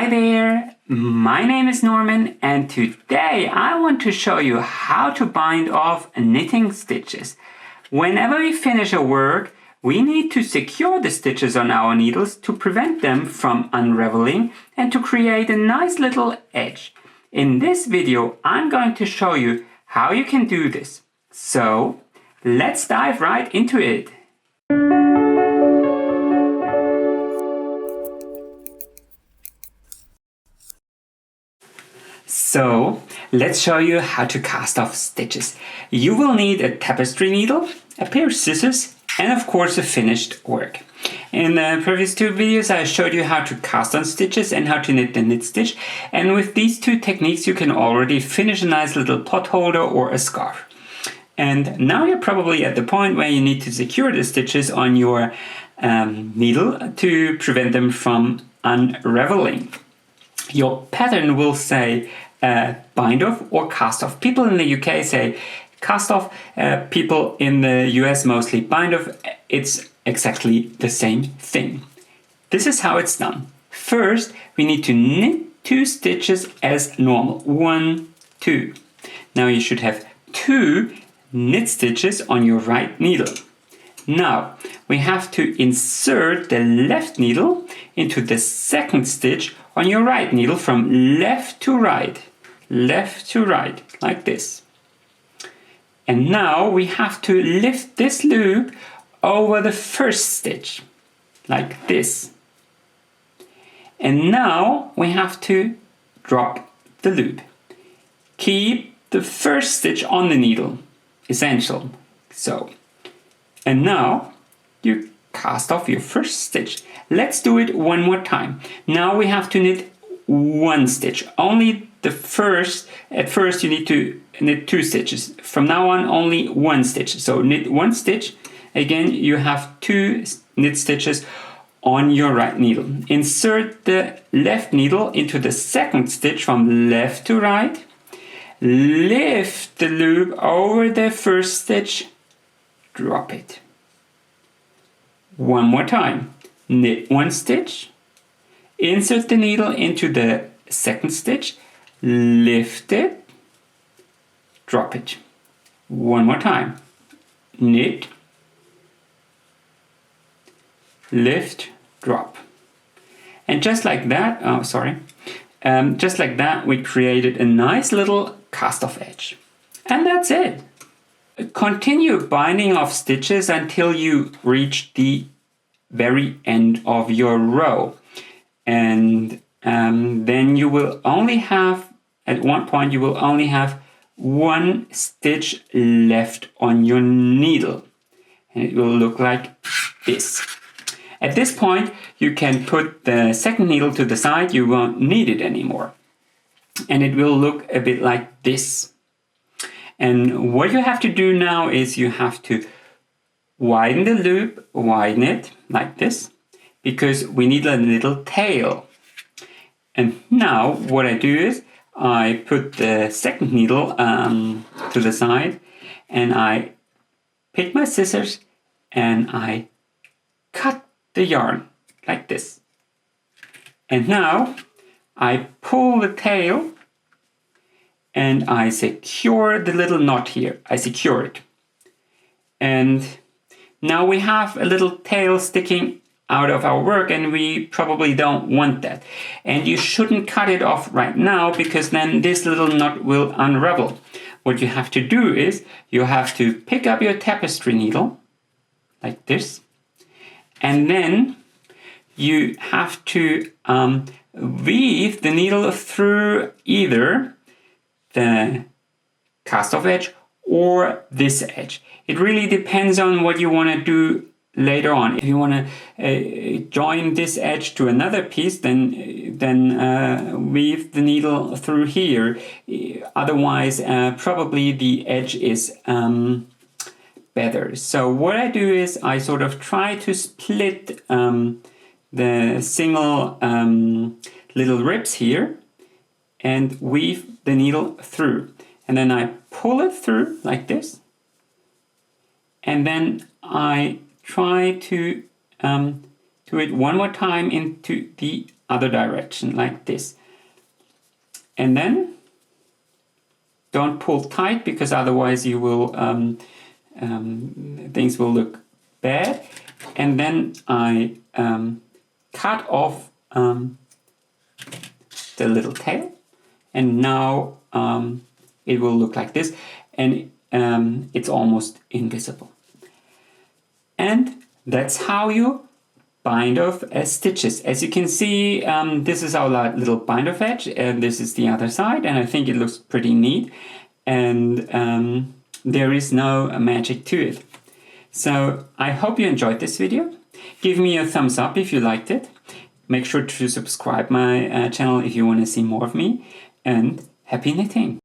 Hi there, my name is Norman and today I want to show you how to bind off knitting stitches. Whenever we finish a work, we need to secure the stitches on our needles to prevent them from unraveling and to create a nice little edge. In this video, I'm going to show you how you can do this. So, let's dive right into it. So, let's show you how to cast off stitches. You will need a tapestry needle, a pair of scissors, and of course a finished work. In the previous two videos I showed you how to cast on stitches and how to knit the knit stitch, and with these two techniques you can already finish a nice little pot holder or a scarf. And now you're probably at the point where you need to secure the stitches on your needle to prevent them from unraveling. Your pattern will say bind off or cast off. People in the UK say cast off, people in the US mostly bind off. It's exactly the same thing. This is how it's done. First, we need to knit 2 stitches as normal. 1, 2. Now you should have 2 knit stitches on your right needle. Now we have to insert the left needle into the second stitch on your right needle from left to right, like this. And now we have to lift this loop over the first stitch, like this. And now we have to drop the loop. Keep the first stitch on the needle, essential. So, and now you cast off your first stitch. Let's do it one more time. Now we have to knit 1 stitch. Only the first, at first you need to knit 2 stitches. From now on only 1 stitch. So knit 1 stitch. Again you have 2 knit stitches on your right needle. Insert the left needle into the second stitch from left to right. Lift the loop over the first stitch. Drop it. One more time. Knit 1 stitch. Insert the needle into the second stitch. Lift it. Drop it. One more time. Knit. Lift. Drop. And just like that, just like that, we created a nice little cast off edge. And that's it. Continue binding off stitches until you reach the very end of your row. And then you will only have, at one point, you will only have 1 stitch left on your needle. And it will look like this. At this point, you can put the second needle to the side. You won't need it anymore. And it will look a bit like this. And what you have to do now is you have to widen the loop, widen it like this, because we need a little tail. And now what I do is I put the second needle to the side and I pick my scissors and I cut the yarn like this. And now I pull the tail and I secure the little knot here. I secure it. And now we have a little tail sticking out of our work and we probably don't want that. And you shouldn't cut it off right now because then this little knot will unravel. What you have to do is you have to pick up your tapestry needle like this. And then you have to weave the needle through either the cast off edge or this edge. It really depends on what you want to do later on. If you want to join this edge to another piece, then weave the needle through here. Otherwise, probably the edge is better. So what I do is I sort of try to split the single little ribs here and weave the needle through. And then I pull it through like this. And then I try to do it one more time into the other direction like this. And then don't pull tight, because otherwise you will things will look bad. And then I cut off the little tail, and now it will look like this, and it's almost invisible. And that's how you bind off stitches. As you can see, this is our little bind off edge, and this is the other side, and I think it looks pretty neat, and there is no magic to it. So I hope you enjoyed this video. Give me a thumbs up if you liked it. Make sure to subscribe my channel if you want to see more of me, and happy knitting!